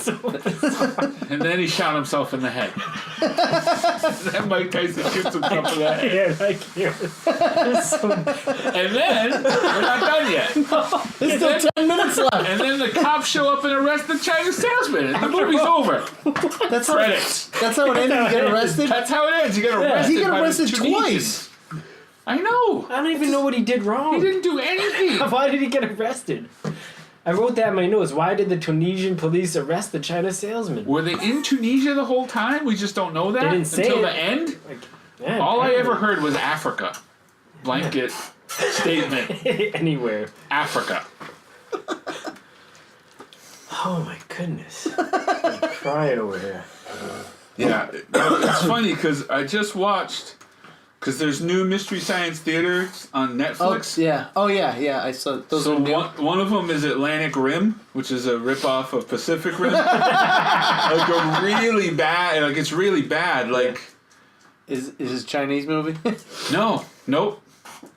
A: And then he shot himself in the head. Then Mike Tyson shoots himself in the head.
B: yeah, like here.
A: And then we're not done yet.
C: There's still 10 minutes left.
A: And then the cops show up and arrest the Chinese salesman. And the movie's over.
C: That's
A: Credits.
C: That's how it ended. You get arrested.
A: That's how it ends. You get arrested.
C: He got
A: by the
C: arrested
A: Tunisians.
C: twice.
A: I know.
B: I don't even know what he did wrong.
A: He didn't do anything.
B: Why did he get arrested? I wrote that in my notes. Why did the Tunisian police arrest the China salesman?
A: Were they in Tunisia the whole time? We just don't know that
B: They didn't say
A: until
B: it.
A: the end.
B: Like, yeah,
A: All I ever heard was Africa. Blanket statement.
B: Anywhere.
A: Africa.
B: Oh my goodness. I'm crying over here.
A: Yeah, it's funny because I just watched. Because there's new Mystery Science Theaters on Netflix.
C: Oh yeah. I saw those.
A: So
C: are new.
A: one of them is Atlantic Rim, which is a ripoff of Pacific Rim. Like a really bad. Like it's really bad. Like
C: Is this a Chinese movie?
A: nope.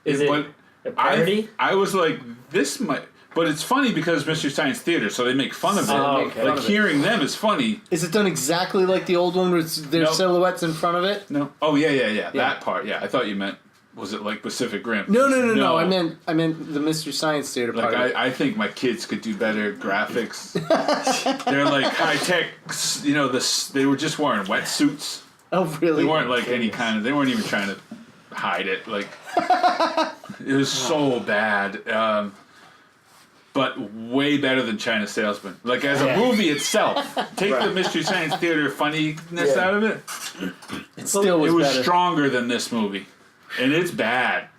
B: Is it a parody?
A: I was like, this might. But it's funny because Mystery Science Theater, so they make fun of it.
B: Oh, okay.
A: Like hearing them is funny.
C: Is it done exactly like the old one with their silhouettes in front of it?
A: No. Oh yeah. That part. Yeah, I thought you meant. Was it like Pacific Rim?
C: No. I meant the Mystery Science Theater part.
A: Like I think my kids could do better graphics. They're like high tech. You know, they were just wearing wetsuits.
C: Oh really?
A: They weren't like any kind of. They weren't even trying to hide it. Like it was so bad. But way better than China Salesman. Like as a movie itself, take the Mystery Science Theater funniness out of it.
C: It still was better.
A: Stronger than this movie, and it's bad.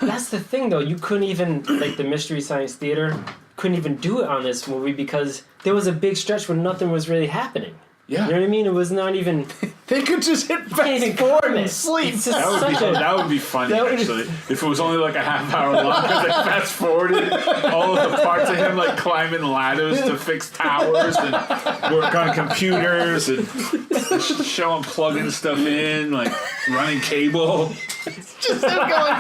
B: That's the thing, though. You couldn't even, like the Mystery Science Theater, couldn't even do it on this movie because there was a big stretch when nothing was really happening.
A: Yeah.
B: You know what I mean? It was not even...
C: They could just hit
B: Can't even
C: fast forward
B: comment.
C: and sleep.
B: It's just
A: That would be funny, actually. If it was only like a half hour long, because they fast forwarded all of the parts of him like climbing ladders to fix towers and work on computers and show him plugging stuff in, like running cable.
C: Just him going,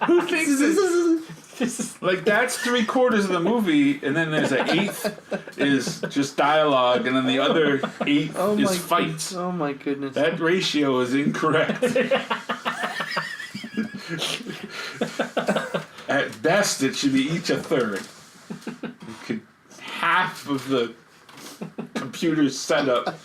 A: Who thinks this? Like that's 3/4 of the movie, and then there's an 1/8 is just dialogue, and then the other 1/8 is fights.
C: Oh my goodness.
A: That ratio is incorrect. At best, it should be each 1/3. Half of the computer setup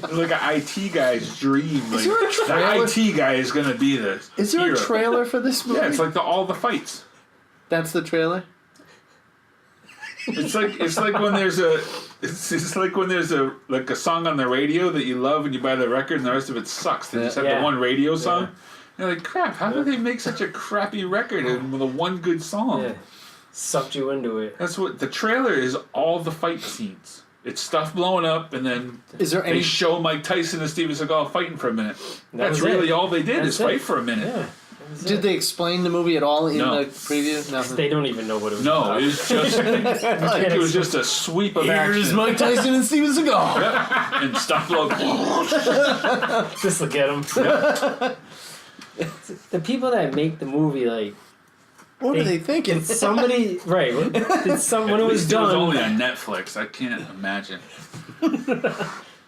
A: is like an IT guy's dream. Like,
C: there a trailer?
A: the IT guy is going to be the
C: Is there
A: hero.
C: a trailer for this movie?
A: Yeah, it's like all the fights.
C: That's the trailer?
A: It's like when there's a like a song on the radio that you love and you buy the record and the rest of it sucks. They just have the one radio song. You're like, crap, how did they make such a crappy record and with a one good song?
B: Yeah. Sucked you into it.
A: That's what the trailer is, all the fight scenes. It's stuff blowing up and then
C: Is there
A: they
C: any
A: show Mike Tyson and Steven Seagal fighting for a minute. That's
B: was
A: really
B: it.
A: all they did
B: That's
A: is fight
B: it.
A: for a minute.
B: Yeah.
C: Did they explain the movie at all in
A: No.
C: the preview? Nothing.
B: They don't even know what it was
A: No,
B: about.
A: it was just I think it was just a sweep of
C: Here's
A: action.
C: Mike Tyson and Steven Seagal.
A: And stuff blowing.
B: Just look at them. The people that make the movie, like...
C: What are they thinking?
B: Somebody... Right. When it was
A: It was
B: done...
A: only on Netflix. I can't imagine.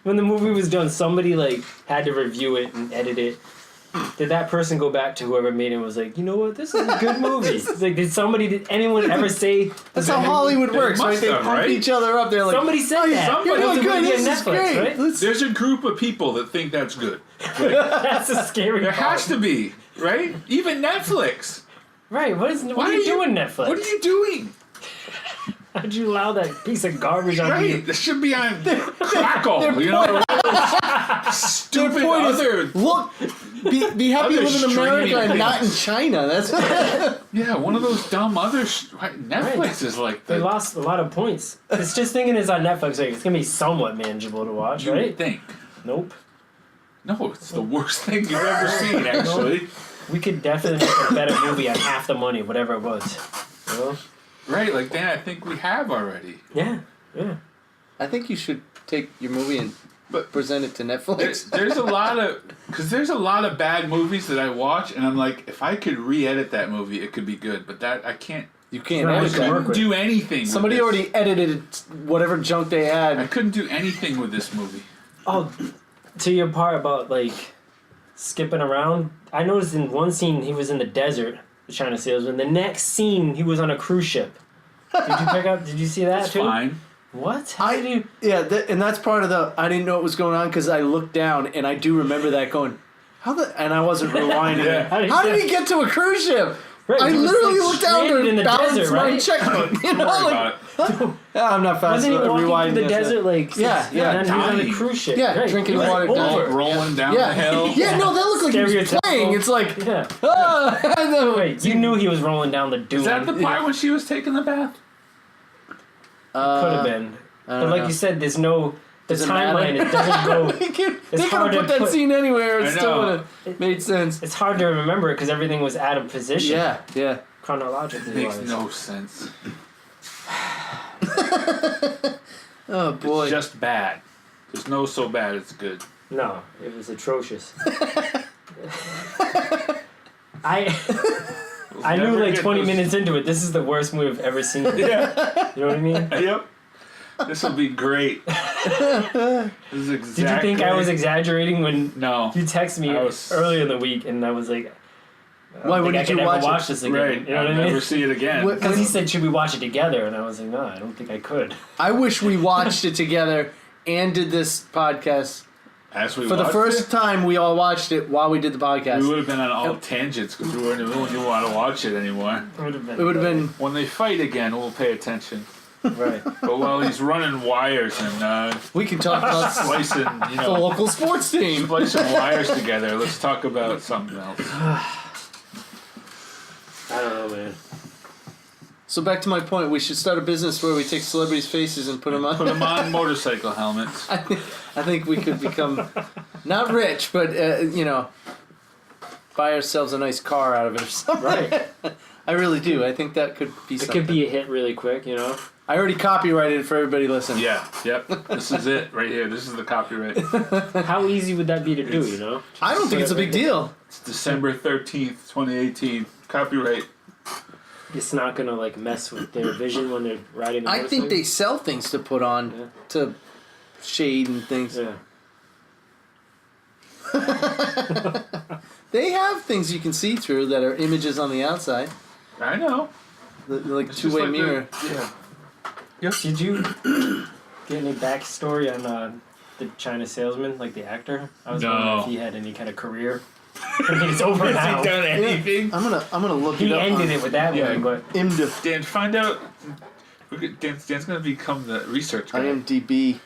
B: When the movie was done, somebody, like, had to review it and edit it. Did that person go back to whoever made it and was like, you know what, this is a good movie? Like, did anyone ever say...
C: That's how Hollywood works, right? They
A: have,
C: pump
A: right?
C: each other up. They're like,
B: Somebody said that.
A: somebody-
C: you're doing
B: It was a
C: good.
B: movie
C: This
B: on
C: is
B: Netflix,
C: great.
B: right?
A: There's a group of people that think that's good.
B: That's a scary
A: There
B: part.
A: has to be, right? Even Netflix.
B: Right, what are you doing, Netflix?
A: What are you doing?
B: How'd you allow that piece of garbage on
A: Right,
B: you?
A: this should be on Crackle. You know, stupid
C: point is,
A: other.
C: look, be happy
A: Other
C: to live in America
A: streaming
C: and not in
A: things.
C: China. That's
A: Yeah, one of those dumb other. Netflix
B: Right.
A: is like
B: They
A: the.
B: lost a lot of points. It's just thinking it's on Netflix, like, it's gonna be somewhat manageable to watch,
A: You would
B: right?
A: think.
B: Nope.
A: No, it's the worst thing you've ever seen. Actually,
B: We could definitely make a better movie on half the money, whatever it was. You know?
A: right? Like Dan, I think we have already.
B: Yeah, yeah.
C: I think you should take your movie and present it to Netflix.
A: There's a lot of there's a lot of bad movies that I watch, and I'm like, if I could re-edit that movie, it could be good. But that I can't.
C: You can't
B: Right,
C: edit
B: you
C: that.
B: work
A: Couldn't
B: with-
A: do anything.
C: Somebody
A: with this.
C: already edited whatever junk they
A: I
C: had.
A: couldn't do anything with this movie.
B: Oh, to your part about, like, skipping around, I noticed in one scene he was in the desert, the China salesman. The next scene, he was on a cruise ship. Did you see that
A: That's
B: too?
A: fine.
B: What? How did you...
C: And that's part of the. I didn't know what was going on because I looked down and I do remember that going, and I wasn't rewinding.
A: Yeah.
C: How did he get to a cruise ship?
B: Right,
C: I
B: he was,
C: literally
B: like,
C: looked down
B: stranded in
C: to
B: the
C: balance
B: desert,
C: my
B: right?
C: checkbook. You know,
A: Don't worry
C: like,
A: about it.
C: I'm not fast.
B: Wasn't he walking
C: rewinding
B: through the
C: this.
B: desert, like...
C: Yeah,
B: and then he was on a
A: dying.
B: cruise ship.
C: Yeah,
B: right.
C: drinking
B: He was
C: water,
B: over.
A: Rolling down
C: Yeah,
A: the hill.
C: yeah. No, that looked like he was
B: Stereotypical.
C: playing. It's like,
B: Yeah.
C: no.
B: Wait, you knew he was rolling down the dune.
A: Is that the part when she was taking the bath?
B: Could have been. But like
C: know.
B: you said, there's no... The
C: Doesn't
B: timeline,
C: matter.
B: it doesn't go...
C: They could
B: It's
C: have
B: hard to
C: put that
B: put-
C: scene anywhere. It
A: I
C: still
A: know.
C: would have made sense.
B: It's hard to remember because everything was out of position.
C: Yeah.
B: Chronologically
A: Makes
B: wise.
A: no sense.
C: Oh boy.
A: It's just bad. There's no so bad it's good.
B: No, it was atrocious. I knew
A: Never
B: like
A: get
B: 20
A: those-
B: minutes into it, this is the worst movie I've ever seen.
A: Yeah.
B: You know what I mean?
A: Yep. This will be great. This is exactly.
B: Did you think I was exaggerating when
A: No.
B: you texted me
A: I was-
B: earlier in the week and I was like,
C: Why
B: I
C: wouldn't
B: could
C: you
B: never
C: watch
B: watch
C: it?
B: this again.
A: Right.
B: You know
A: I'll
B: what I
A: never
B: mean?
A: see it again.
C: What-
B: Because he said, should we watch it together? And I was like, no, I don't think I could.
C: I wish we watched it together and did this podcast.
A: As we
C: For the
A: watched
C: first
A: it,
C: time, we all watched it while we did the
A: we
C: podcast.
A: would have been on all tangents because we didn't want to watch it anymore.
B: It would have been.
C: It would have been.
A: When they fight again, we'll pay attention.
B: Right.
A: But while he's running wires and
C: We can talk about
A: splicing, you
C: the
A: know,
C: local sports team.
A: splicing wires together, let's talk about something else.
B: I don't know, man.
C: So back to my point, we should start a business where we take celebrities' faces and put them on.
A: Put them on motorcycle helmets.
C: I think we could become not rich, but buy ourselves a nice car out of it or something.
B: Right.
C: I really do. I think that could be something.
B: It could be a hit really quick, you know?
C: I already copyrighted it for everybody listening.
A: Yeah, yep. This is it right here. This is the copyright.
B: How easy would that be to do, you know?
C: I don't think it's a big deal.
A: It's December 13th, 2018. Copyright.
B: It's not going to, like, mess with their vision when they're riding the
C: I think
B: motorcycle?
C: they sell things to put on to shade and things.
B: Yeah.
C: They have things you can see through that are images on the outside.
A: I know.
C: Like
A: It's
C: two-way
A: just like
C: mirror.
B: Did you get any backstory on the China Salesman, like the actor? I was wondering if he had any kind of career. I mean, it's over
A: Has
B: now.
A: he done anything?
C: I'm gonna look
B: He
C: it up.
B: ended it with that
A: Yeah.
B: one, but
C: IMDb.
A: Dan, find out. Dan's going to become the research guy.
C: IMDb.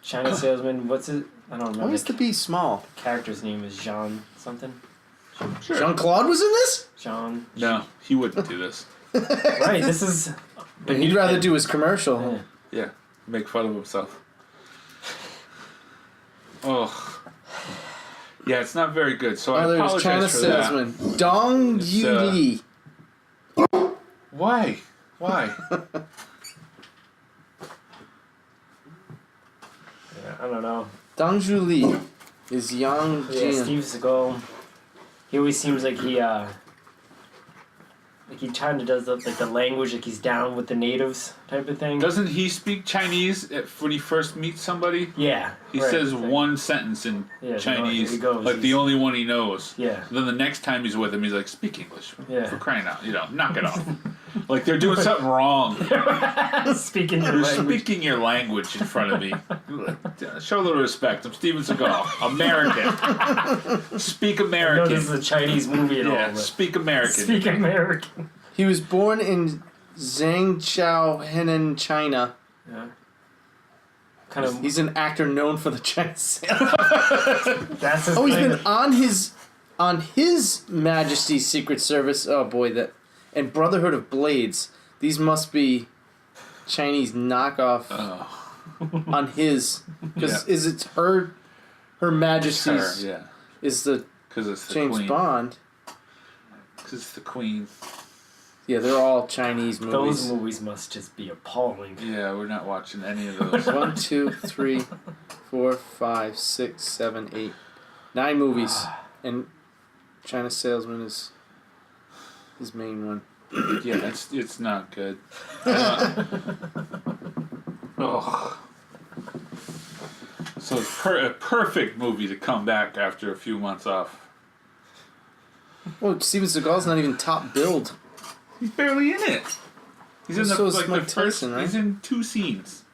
B: China Salesman, what's it? I don't remember.
C: Why is the B small?
B: The character's name is Jean something.
A: Sure.
C: Jean-Claude was in this?
B: Jean.
A: No, he wouldn't do this.
B: Right, this is...
C: He'd rather do his commercial.
B: Yeah.
A: Yeah, make fun of himself. Oh. Yeah, it's not very good, so I
C: There's
A: apologize
C: China
A: for that.
C: Salesman. Dong
A: It's,
C: Yu Li.
A: Why? Why?
B: Yeah, I don't know.
C: Dong Ju Li is Yang
B: Yeah,
C: Jin.
B: Steve Seagal. He always seems like he kind of does the language, like he's down with the natives type of thing.
A: Doesn't he speak Chinese when he first meets somebody?
B: Yeah.
A: He
B: right,
A: says
B: right.
A: one sentence in
B: Yeah,
A: Chinese,
B: here he goes.
A: like the only one he knows.
B: Yeah.
A: Then the next time he's with him, he's like, speak English.
B: Yeah.
A: For crying out, knock it off. Like they're doing something wrong.
B: Speaking your
A: You're
B: language.
A: speaking your language in front of me. Show a little respect. I'm Steven Seagal. American. Speak
B: I know
A: American.
B: this is a Chinese movie and all,
A: Yeah,
B: but
A: speak American.
B: speak American.
C: He was born in Zhangzhou, Henan, China.
B: Yeah. Kind of.
C: He's an actor known for the China Salesman.
B: That's his
C: Oh, he's
B: thing.
C: been on his Majesty's Secret Service. Oh boy, and Brotherhood of Blades. These must be knockoff on his, because
A: Yeah.
C: is it her Majesty's
A: Her, yeah.
C: is the
A: Because it's the
C: James
A: queen.
C: Bond.
A: Because it's the queen.
C: Yeah, they're all Chinese movies.
B: Those movies must just be appalling.
A: Yeah, we're not watching any of those.
C: 1, 2, 3, 4, 5, 6, 7, 8, 9 movies, and China Salesman is his main one.
A: Yeah, it's not good. Oh. So it's a perfect movie to come back after a few months off.
C: Well, Steven Seagal's not even top billed.
A: He's barely in it. He's in
C: So is
A: the
C: Mike
A: first.
C: Tyson, right?
A: He's in 2 scenes.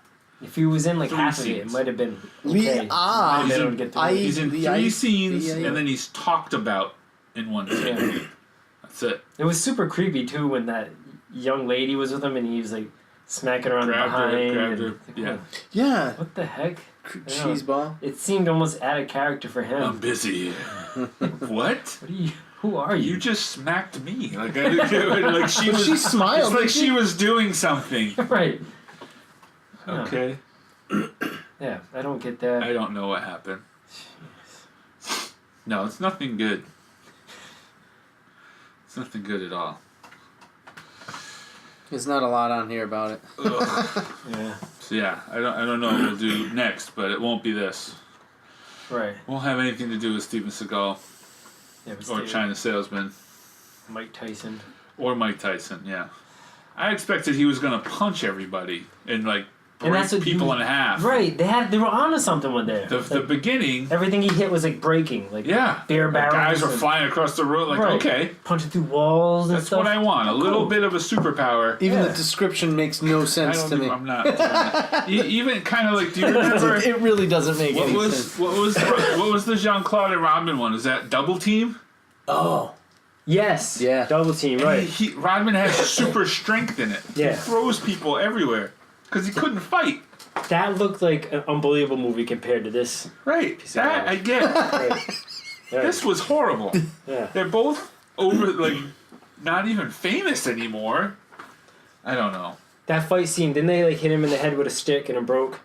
B: If he was in like
A: Three
B: half of it,
A: scenes.
B: it might have been
C: Lee
B: okay.
C: Ah.
B: Might have been
A: He's
B: able
A: in-
B: to get through
C: I-
B: it.
A: He's in
C: The
A: 3
C: ice-
A: scenes,
C: the-
A: and then he's talked about in 1 scene.
B: Yeah.
A: That's it.
B: It was super creepy too when that young lady was with him and he was like smacking her on the
A: Grabbed her,
B: behind.
A: grabbed
B: and,
A: her, yeah.
C: Yeah,
B: What the heck?
C: cheese ball.
B: It seemed almost out of character for him.
A: I'm busy. What?
B: What are you? Who are you?
A: You just smacked me. Like I like she was.
C: She smiled,
A: It's like
C: didn't
A: she
C: she?
A: was doing something.
B: Right. Yeah.
A: Okay.
B: Yeah, I don't get that.
A: I don't know what happened. No, it's nothing good. It's nothing good at all.
C: There's not a lot on here about it.
A: Ugh.
B: Yeah.
A: So yeah, I don't know what we'll do next, but it won't be this.
B: Right.
A: Won't have anything to do with Steven Seagal
B: Yeah, but
A: or
B: still,
A: China Salesman
B: Mike Tyson.
A: or Mike Tyson. Yeah, I expected he was gonna punch everybody and like
B: And
A: break
B: that's what
A: people
B: he-
A: in half.
B: Right. They were onto something with there.
A: The beginning.
B: Everything he hit was like breaking. Like
A: Yeah,
B: beer
A: the
B: barrels.
A: guys were
B: and-
A: flying across the room. Like
B: Right.
A: okay,
B: punching through walls and
A: that's
B: stuff.
A: what I want. A little
B: Cool.
A: bit of a superpower.
C: Even
B: Yeah.
C: the description makes no
A: I
C: sense
A: don't.
C: to me.
A: I'm not. doing it. Even kind of like. Do you remember?
C: It really doesn't make
A: What
C: any
A: was
C: sense.
A: what was the Jean-Claude and Rodman one? Is that Double Team?
C: Oh,
B: Yes.
C: Yeah.
B: Double team. Right.
A: Rodman has super strength in it.
B: Yeah.
A: He throws people everywhere because he couldn't fight.
B: That looked like an unbelievable movie compared to this.
A: Right.
B: of
A: That I get.
B: Right. Right.
A: This was horrible.
B: Yeah.
A: They're both over like not even famous anymore. I don't know.
B: That fight scene, didn't they like hit him in the head with a stick and it broke?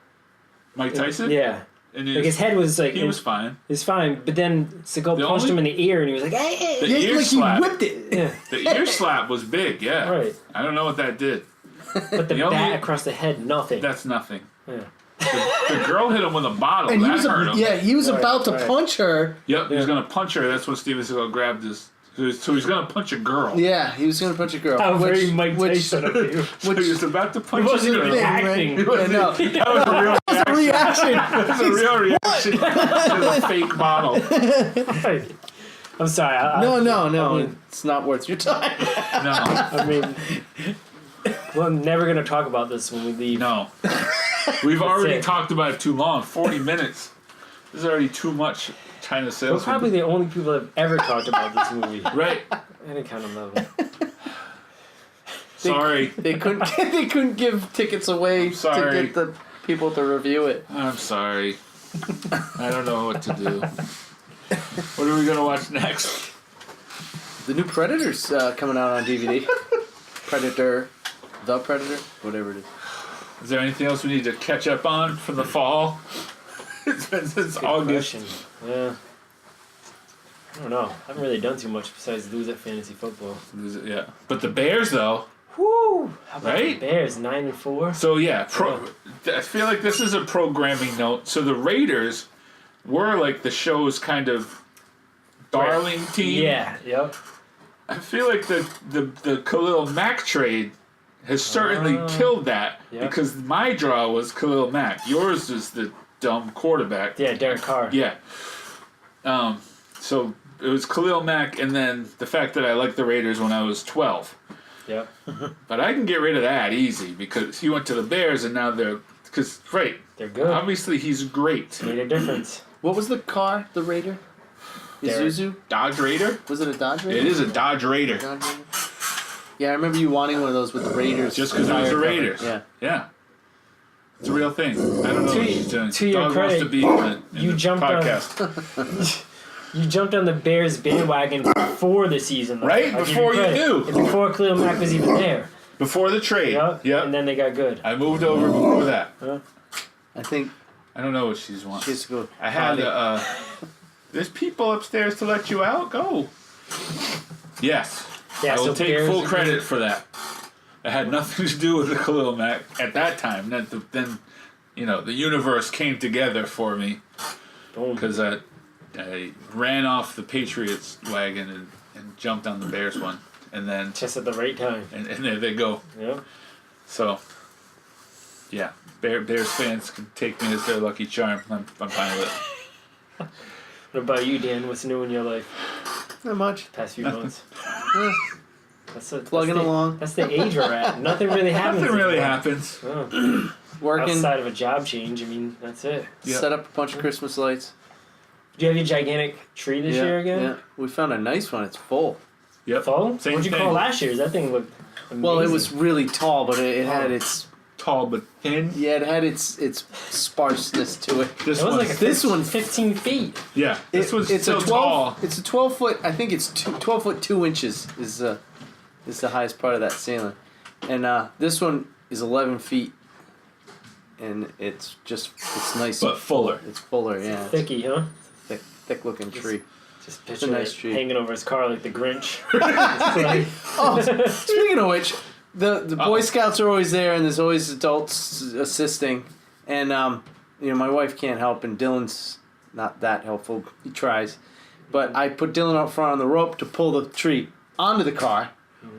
A: Mike Tyson?
B: Yeah.
A: And
B: Like his head was like...
A: He was fine.
B: It's fine, but then Seagal punched him in the ear and he was like, hey!
A: The ear
C: like
A: slap.
C: he whipped it.
B: Yeah.
A: The ear slap was big, yeah.
B: Right.
A: I don't know what that did.
B: But the bat across the head, nothing.
A: That's nothing.
B: Yeah.
A: The girl hit him with a bottle.
C: And
A: that hurt him.
C: Yeah, he was
B: Right,
C: about to
B: right.
C: punch her.
A: Yep, he was going to punch her. That's when Steven Seagal grabbed his... So he's going to punch a girl.
C: Yeah, he was going to punch a girl.
B: How very Mike Tyson of you.
A: So he was about to punch
B: He
A: a
B: wasn't
A: girl.
B: even acting.
C: Yeah, no.
A: That was a real
C: That was a reaction.
A: That was a real reaction to the fake bottle.
B: I'm sorry.
C: No. It's not worth your time.
A: No,
B: I mean, well, I'm never going to talk about this when we leave.
A: no. We've already
B: it.
A: talked about it too long. 40 minutes. This is already too much China
B: We're
A: Salesman.
B: probably the only people that have ever talked about this movie.
A: Right.
B: Any kind of level.
A: Sorry.
C: They couldn't give tickets away to
A: Sorry.
C: get the people to review it.
A: I'm sorry. I don't know what to do. What are we going to watch next?
C: The new Predator's coming out on DVD. Predator, The Predator, whatever it is.
A: Is there anything else we need to catch up on from the fall? It's been since
B: Good
A: August.
B: question. Yeah. I don't know. I haven't really done too much besides lose at fantasy football.
A: Yeah. But the Bears, though.
B: Woo! How about
A: Right?
B: the Bears? 9-4.
A: So, yeah. I feel like this is a programming note. So the Raiders were like the show's kind of darling team.
B: Yeah. Yep.
A: I feel like the Khalil Mack trade has certainly killed that
B: Yeah.
A: because my draw was Khalil Mack. Yours is the dumb quarterback.
B: Yeah. Derek Carr.
A: Yeah. So it was Khalil Mack, and then the fact that I liked the Raiders when I was 12.
B: Yep.
A: But I can get rid of that easy because he went to the Bears, and now they're
B: They're good.
A: obviously he's great.
B: Made a difference.
C: What was the car, the Raider?
B: Derek.
C: Isuzu?
A: Dodge Raider.
C: Was it a Dodge Raider?
A: It is a Dodge Raider.
C: Dodge Raider? Yeah, I remember you wanting one of those with the Raiders.
A: Just because it was the
C: tire cover.
A: Raiders.
C: Yeah.
A: Yeah. It's a real thing. I don't know what he's doing.
B: to your
A: Dog
B: credit,
A: wants to be in
B: you
A: the
B: jumped on-
A: podcast.
B: You jumped on the Bears bandwagon before the season. Though.
A: Right?
B: I'll give
A: Before you
B: credit.
A: knew.
B: And before Khalil Mack was even there.
A: Before the trade.
B: Yep.
A: Yep.
B: And then they got good.
A: I moved over before that.
C: I think
A: I don't know what she's wanting.
C: she has to go.
A: I had
C: potty.
A: there's people upstairs to let you out. Go. Yes.
B: Yeah,
A: I will
B: so
A: take
B: Bears
A: full
B: are
A: credit for that. It had nothing to do with the Khalil Mack at that time. Then, the universe came together for me
B: Boom.
A: because I ran off the Patriots wagon and jumped on the Bears one, and then
B: Just at the right time.
A: and there they go.
B: Yep.
A: So, yeah, Bears fans can take me as their lucky charm. I'm fine with it.
B: What about you, Dan? What's new in your life
C: Not much.
B: past few months?
C: Plugging along.
B: That's the age we're at. Nothing really happens.
A: Nothing really
B: anymore.
A: happens.
B: Oh.
C: Working.
B: Outside of a job change, I mean, that's it.
A: Yep.
C: Set up a bunch of Christmas lights.
B: Do you have your gigantic tree this year again?
C: Yeah. We found a nice one. It's full.
A: Yep.
B: Full?
A: Same
B: What'd you
A: thing.
B: call last year's? That thing looked amazing.
C: Well, it was really tall, but it had its
A: Tall but thin.
C: it had its sparseness to it.
A: This
B: It was
A: one.
B: like
C: This one-
B: 15 feet.
A: Yeah. This one's
C: it's
A: still
C: a 12.
A: tall.
C: It's a 12 foot. I think it's 12 foot 2 inches is the highest part of that ceiling, and this one is 11 feet, and it's nice.
A: But fuller.
C: It's fuller, yeah. It's
B: Thicky, huh?
C: a thick looking tree.
B: Just picture
C: nice
B: it
C: tree.
B: hanging over his car like the Grinch. Like,
C: Oh, speaking of which, the Boy Scouts are always there, and there's always adults assisting, and my wife can't help, and Dylan's not that helpful. He tries, but I put Dylan out front on the rope to pull the tree onto the car,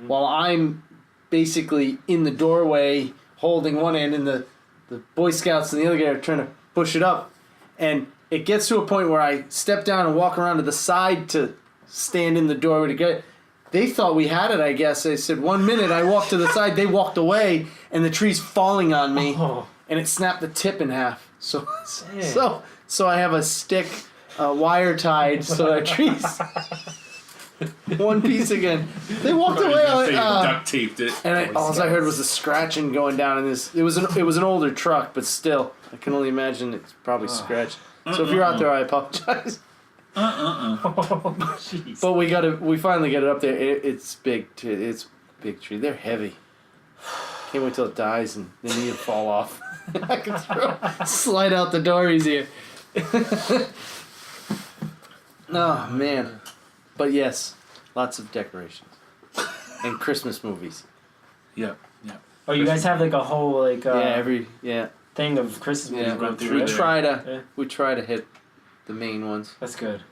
C: while I'm basically in the doorway holding one end, and the Boy Scouts and the other guy are trying to push it up, and it gets to a point where I step down and walk around to the side to stand in the doorway to get it. They thought we had it, I guess. They said 1 minute, I walked to the side, they walked away, and the tree's falling on me,
B: oh,
C: and it snapped the tip in half. So
B: man.
C: so I have a stick wire tied so that tree's one piece again. They walked
A: I was
C: away.
A: gonna say you
C: uh,
A: duct taped it.
C: and all I heard was the scratching going down in this. It was an older truck, but still, I can only imagine it's probably scratched. So if you're out there, I apologize.
B: Oh, jeez.
C: But we finally got it up there. It's big. It's a big tree. They're heavy. Can't wait till it dies and the knee will fall off. I can slide out the door easier. Oh, man. But yes, lots of decorations. And Christmas movies.
A: Yep. Yep.
B: Oh, you guys have like a whole like thing of Christmas movies going through.
C: We try to hit the main ones.
B: That's good.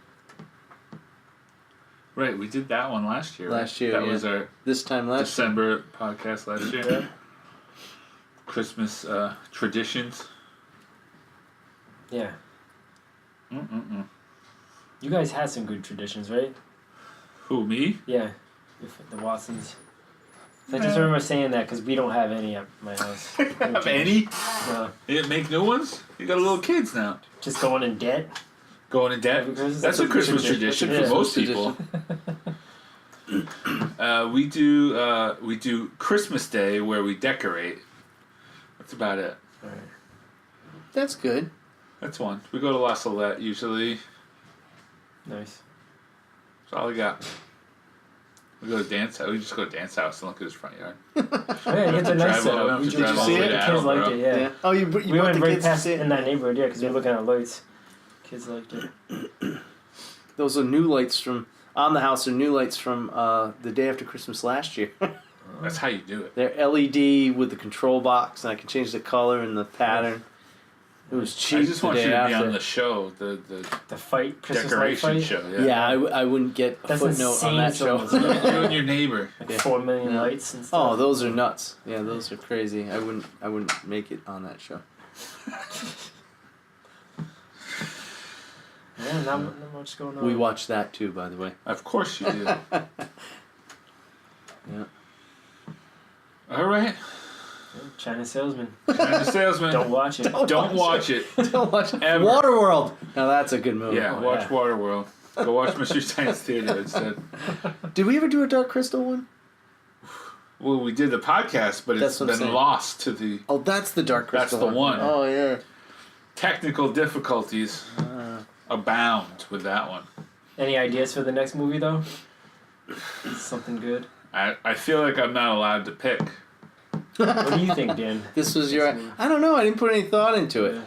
A: Right, we did that one last year.
C: Last year,
A: that was our December podcast last year.
B: Yeah.
A: Christmas traditions.
B: Yeah. You guys had some good traditions, right?
A: Who, me?
B: Yeah, the Watsons. I just remember saying that because we don't have any at my house.
A: Have any?
B: No.
A: You didn't make new ones? You got little kids now.
B: Just going in debt?
A: Going in debt? That's a Christmas tradition for most people. We do Christmas Day where we decorate. That's about it.
B: All right.
C: That's good.
A: That's one. We go to La Salette usually.
B: Nice.
A: That's all we got. We go to dance house. We just go to dance house and look at his front yard.
B: Yeah, it's a nice setup.
C: Did you see it?
B: The kids liked it, yeah.
C: Oh, you
B: we went right past in that neighborhood, yeah, because we were looking at lights. Kids liked it.
C: Those are new lights from on the house. Are new lights from the day after Christmas last year.
A: That's how you do it.
C: They're LED with the control box, and I can change the color and the pattern. It was cheap.
A: I just want you to be
C: after.
A: on the show, the
B: fight, Christmas
A: decoration
B: light
A: show.
C: Yeah, I wouldn't get a footnote on that show.
A: You and your neighbor.
B: Like 4 million lights and stuff.
C: Oh, those are nuts. Yeah, those are crazy. I wouldn't make it on that show.
B: Yeah, not much going on.
C: We watched that too, by the way.
A: Of course you do.
C: Yeah.
A: All right.
B: China Salesman.
A: China Salesman.
B: Don't watch it.
A: Don't watch it.
C: Don't watch it.
A: Ever.
C: Waterworld. Now that's a good movie.
A: Yeah, watch Waterworld. Go watch Mystery Science Theater instead.
C: Did we ever do a Dark Crystal one?
A: Well, we did the podcast, but it's been lost to the...
C: Oh, that's the Dark Crystal
A: That's the one.
C: Oh, yeah.
A: Technical difficulties abound with that one.
B: Any ideas for the next movie, though? Something good?
A: I feel like I'm not allowed to pick.
B: What do you think, Dan?
C: This was your... I don't know. I didn't put any thought into it.
B: Yeah.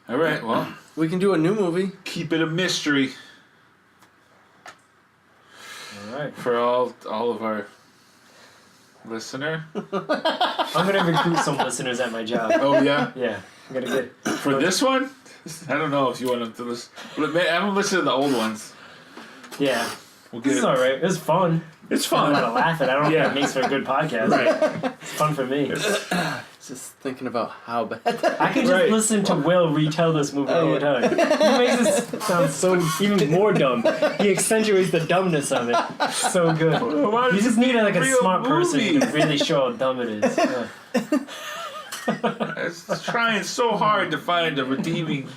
A: All right, well...
C: We can do a new movie.
A: Keep it a mystery.
B: All right.
A: For all of our listener.
B: I'm going to recruit some listeners at my job.
A: Oh, yeah?
B: Yeah. I'm going to get...
A: For this one? I don't know if you want them to listen. But have them listen to the old ones.
B: Yeah.
A: We'll get
B: This is all right. It was fun.
A: It's
B: I
A: fun.
B: don't want to laugh at it. I don't think it makes for a good podcast.
A: Right.
B: It's fun for me.
C: Just thinking about how bad...
B: I can just listen to Will retell this movie all the time. He makes it sound so even more dumb. He accentuates the dumbness of it. So good. You just need a smart person to really show how dumb it is. Yeah.
A: It's trying so hard to find a redeeming...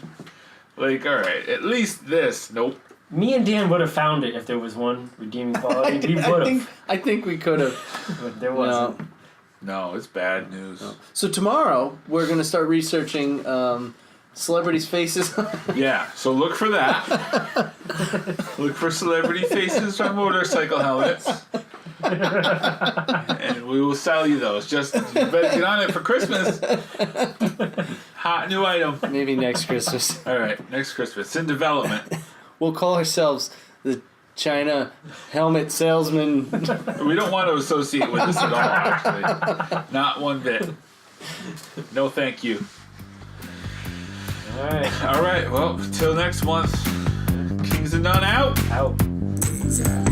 A: Like, all right, at least this. Nope.
B: Me and Dan would have found it if there was one redeeming quality. We would have.
C: I think we could have.
B: But there wasn't.
A: No, it's bad news.
C: No. So tomorrow, we're going to start researching celebrities' faces.
A: Yeah, so look for that. Look for celebrity faces on motorcycle helmets. And we will sell you those. Just you better get on it for Christmas. Hot new item.
C: Maybe next Christmas.
A: All right, next Christmas. It's in development.
C: We'll call ourselves the China Helmet Salesman.
A: We don't want to associate with this at all, actually. Not one bit. No thank you.
B: All right.
A: All right, well, till next month. Kings and None out.
B: Out.